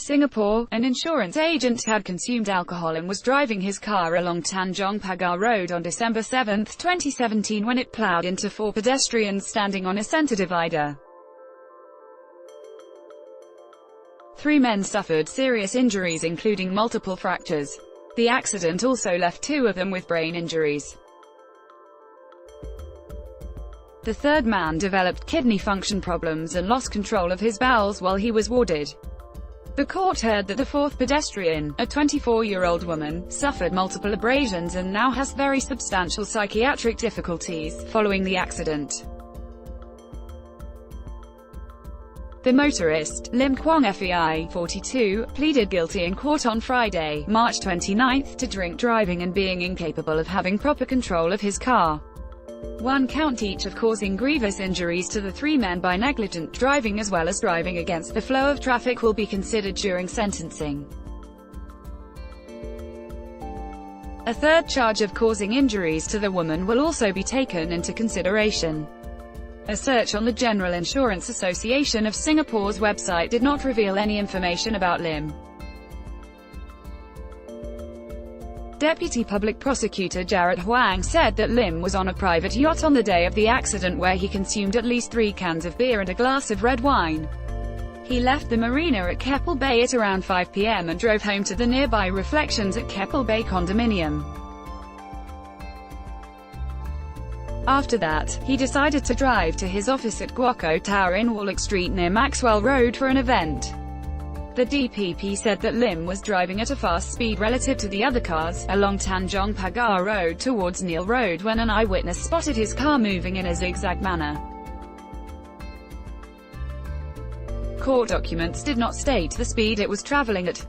Singapore, an insurance agent had consumed alcohol and was driving his car along Tanjong Pagar Road on December 7, 2017 when it ploughed into 4 pedestrians standing on a centre divider. 3 men suffered serious injuries including multiple fractures. The accident also left 2 of them with brain injuries. The third man developed kidney function problems and lost control of his bowels while he was warded. The court heard that the 4th pedestrian, a 24-year-old woman, suffered multiple abrasions and now has very substantial psychiatric difficulties following the accident. The motorist, Lim Kwong Fei, 42, pleaded guilty in court on Friday, March 29, to drink driving and being incapable of having proper control of his car. 1 count each of causing grievous injuries to the 3 men by negligent driving as well as driving against the flow of traffic will be considered during sentencing. A 3rd charge of causing injuries to the woman will also be taken into consideration. A search on the General Insurance Association of Singapore's website did not reveal any information about Lim. Deputy Public Prosecutor Jarrett Huang said that Lim was on a private yacht on the day of the accident where he consumed at least 3 cans of beer and a glass of red wine. He left the marina at Keppel Bay at around 5 p.m. and drove home to the nearby Reflections at Keppel Bay condominium. After that, he decided to drive to his office at Guoco Tower in Warwick Street near Maxwell Road for an event. The DPP said that Lim was driving at a fast speed relative to the other cars, along Tanjong Pagar Road towards Neil Road when an eyewitness spotted his car moving in a zigzag manner. Court documents did not state the speed it was traveling at.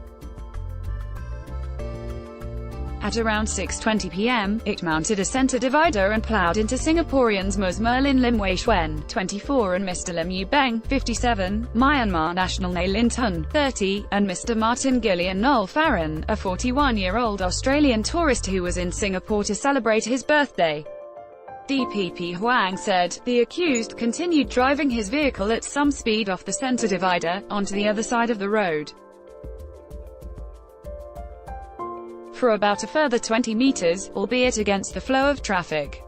At around 6:20 p.m., it mounted a centre divider and ploughed into Singaporeans Ms. Merlin Lim Wei Xuan, 24 and Mr. Lim Yu Beng, 57, Myanmar national Nay Lin Tun, 30, and Mr. Martin Gillian Noel Farron, a 41-year-old Australian tourist who was in Singapore to celebrate his birthday. DPP Huang said, the accused continued driving his vehicle at some speed off the centre divider, onto the other side of the road. For about a further 20 meters, albeit against the flow of traffic.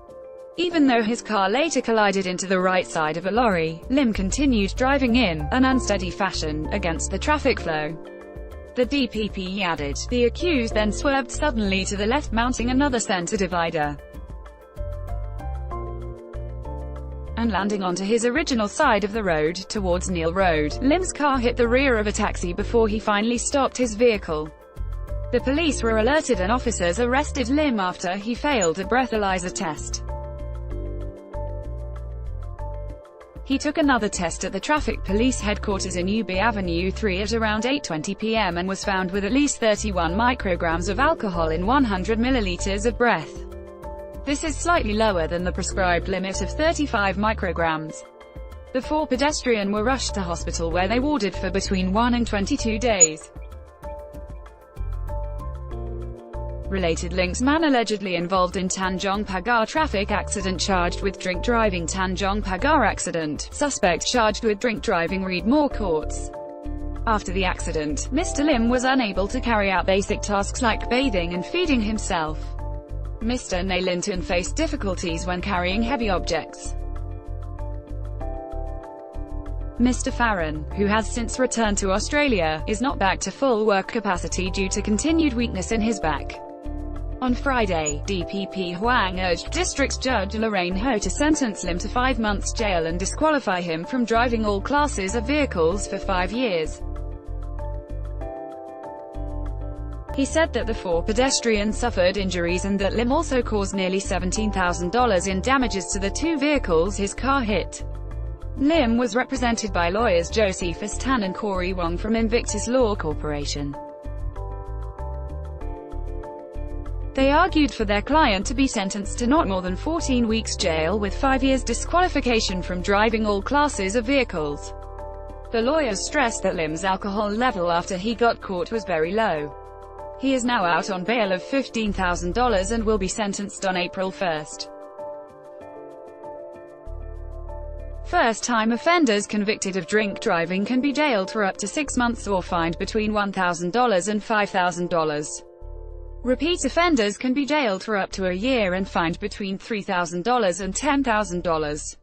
Even though his car later collided into the right side of a lorry, Lim continued driving in an unsteady fashion, against the traffic flow. The DPP added, the accused then swerved suddenly to the left mounting another centre divider and landing onto his original side of the road, towards Neil Road. Lim's car hit the rear of a taxi before he finally stopped his vehicle. The police were alerted and officers arrested Lim after he failed a breathalyzer test. He took another test at the Traffic Police headquarters in UB Avenue 3 at around 8:20 p.m. and was found with at least 31 micrograms of alcohol in 100 milliliters of breath. This is slightly lower than the prescribed limit of 35 micrograms. The 4 pedestrians were rushed to hospital where they warded for between 1 and 22 days. Related links: man allegedly involved in Tanjong Pagar traffic accident charged with drink driving. Tanjong Pagar accident, suspect charged with drink driving. Read more courts. After the accident, Mr. Lim was unable to carry out basic tasks like bathing and feeding himself. Mr. Nay Lin Tun faced difficulties when carrying heavy objects. Mr. Farron, who has since returned to Australia, is not back to full work capacity due to continued weakness in his back. On Friday, DPP Huang urged District Judge Lorraine Ho to sentence Lim to 5 months jail and disqualify him from driving all classes of vehicles for 5 years. He said that the 4 pedestrians suffered injuries and that Lim also caused nearly $17,000 in damages to the 2 vehicles his car hit. Lim was represented by lawyers Josephus Tan and Corey Wong from Invictus Law Corporation. They argued for their client to be sentenced to not more than 14 weeks jail with 5 years disqualification from driving all classes of vehicles. The lawyers stressed that Lim's alcohol level after he got caught was very low. He is now out on bail of $15,000 and will be sentenced on April 1. First-time offenders convicted of drink driving can be jailed for up to 6 months or fined between $1,000 and $5,000. Repeat offenders can be jailed for up to a year and fined between $3,000 and $10,000.